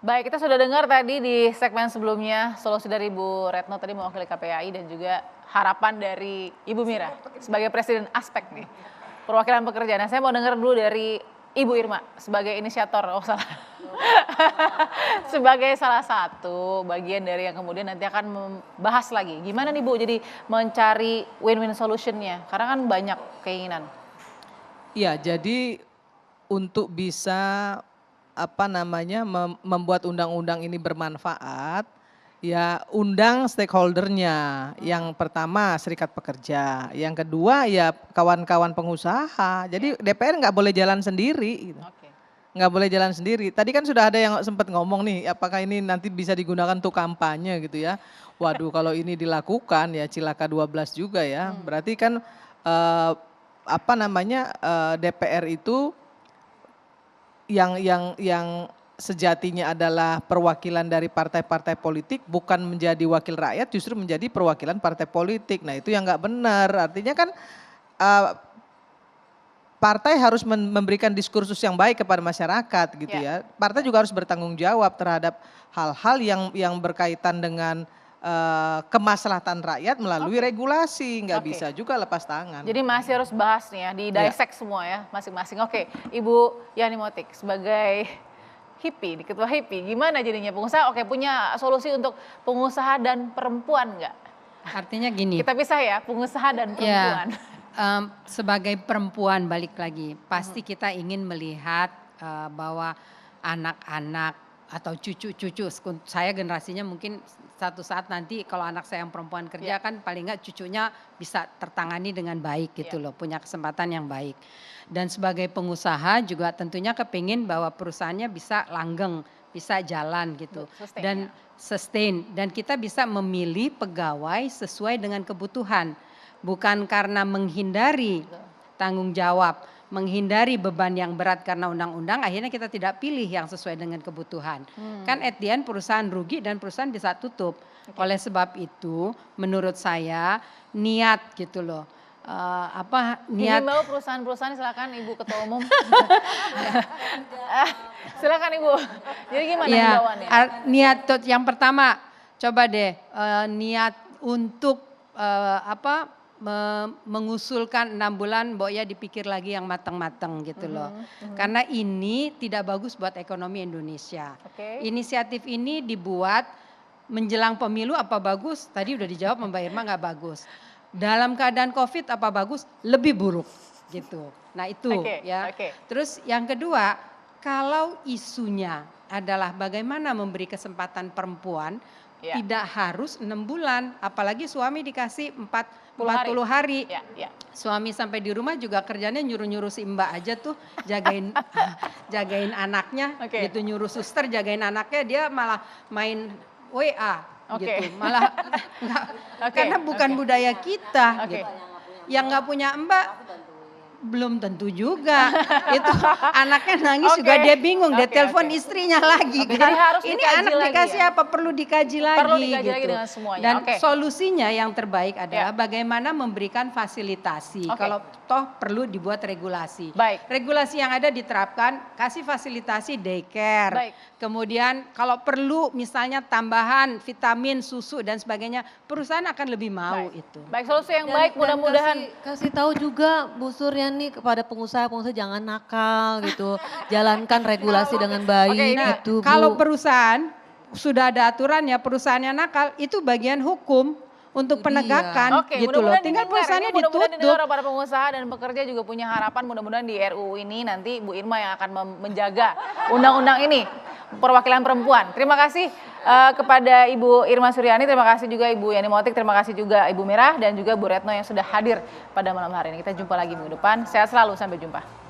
Baik, kita sudah dengar tadi di segmen sebelumnya solusi dari Bu Retno tadi mewakili KPAI dan juga harapan dari Ibu Mira sebagai Presiden Aspek nih, perwakilan pekerja. Nah, saya mau dengar dulu dari Ibu Irma sebagai inisiator, oh salah, sebagai salah satu bagian dari yang kemudian nanti akan membahas lagi. Gimana nih Bu, jadi mencari win-win solutionnya, karena kan banyak keinginan. Ya, jadi untuk bisa membuat undang-undang ini bermanfaat, ya undang stakeholdernya. Yang pertama serikat pekerja, yang kedua ya kawan-kawan pengusaha. Jadi DPR nggak boleh jalan sendiri. Gitu. Nggak boleh jalan sendiri. Tadi kan sudah ada yang sempat ngomong nih, apakah ini nanti bisa digunakan untuk kampanye gitu ya. Waduh, kalau ini dilakukan ya cilaka 12 juga ya. Berarti kan DPR itu yang sejatinya adalah perwakilan dari partai-partai politik, bukan menjadi wakil rakyat, justru menjadi perwakilan partai politik. Nah itu yang nggak benar. Artinya kan partai harus memberikan diskursus yang baik kepada masyarakat gitu ya. Partai juga harus bertanggung jawab terhadap hal-hal yang berkaitan dengan kemaslahatan rakyat melalui regulasi, nggak bisa juga lepas tangan. Jadi masih harus bahas nih ya, di dissect semua ya masing-masing. Oke, Ibu Yani Motik sebagai HIPI, di Ketua HIPI, gimana jadinya pengusaha? Oke, punya solusi untuk pengusaha dan perempuan nggak? Artinya gini. Kita pisah ya, pengusaha dan perempuan. Ya, sebagai perempuan balik lagi, pasti kita ingin melihat bahwa anak-anak atau cucu-cucu, saya generasinya mungkin satu saat nanti kalau anak saya yang perempuan kerja kan paling nggak cucunya bisa tertangani dengan baik gitu loh, punya kesempatan yang baik. Dan sebagai pengusaha juga tentunya kepingin bahwa perusahaannya bisa langgeng, bisa jalan gitu. Dan sustain, dan kita bisa memilih pegawai sesuai dengan kebutuhan. Bukan karena menghindari tanggung jawab, menghindari beban yang berat karena undang-undang, akhirnya kita tidak pilih yang sesuai dengan kebutuhan. Kan at the end perusahaan rugi dan perusahaan bisa tutup. Oleh sebab itu menurut saya niat gitu loh. Niat. Himbau perusahaan-perusahaan, silakan Ibu Ketua Umum. Silakan Ibu. Jadi gimana himbauannya? Niat yang pertama coba deh niat untuk mengusulkan 6 bulan, Mbok ya dipikir lagi yang matang-matang gitu loh. Karena ini tidak bagus buat ekonomi Indonesia. Inisiatif ini dibuat menjelang pemilu apa bagus? Tadi udah dijawab Mbak Irma nggak bagus. Dalam keadaan COVID apa bagus? Lebih buruk gitu. Nah itu ya. Terus yang kedua, kalau isunya adalah bagaimana memberi kesempatan perempuan, tidak harus 6 bulan, apalagi suami dikasih 40 hari. Suami sampai di rumah juga kerjanya nyuruh-nyuruh si Mbak aja tuh jagain jagain anaknya, gitu, nyuruh suster jagain anaknya, dia malah main WA gitu. Malah karena bukan budaya kita gitu. Yang nggak punya Mbak belum tentu juga. Itu anaknya nangis juga dia bingung, dia telepon istrinya lagi kan. Jadi harus ini anak dikasih apa, perlu dikaji lagi. Perlu dikaji gitu. lagi dengan semuanya. Dan solusinya yang terbaik adalah bagaimana memberikan fasilitasi. Kalau toh perlu dibuat regulasi. Regulasi yang ada diterapkan, kasih fasilitasi daycare. Kemudian kalau perlu misalnya tambahan vitamin, susu dan sebagainya, perusahaan akan lebih mau itu. Baik, solusi yang baik, mudah-mudahan. Kasih tahu juga Bu Surya nih kepada pengusaha-pengusaha jangan nakal gitu, jalankan regulasi dengan baik gitu Bu. Kalau perusahaan sudah ada aturannya, perusahaannya nakal, itu bagian hukum untuk penegakan gitu loh. Tinggal perusahaannya ditutup. Mudah-mudahan para pengusaha dan pekerja juga punya harapan, mudah-mudahan di RUU ini nanti Bu Irma yang akan menjaga undang-undang ini, perwakilan perempuan. Terima kasih kepada Ibu Irma Suryani, terima kasih juga Ibu Yani Motik, terima kasih juga Ibu Mirah dan juga Bu Retno yang sudah hadir pada malam hari ini. Kita jumpa lagi minggu depan. Sehat selalu, sampai jumpa.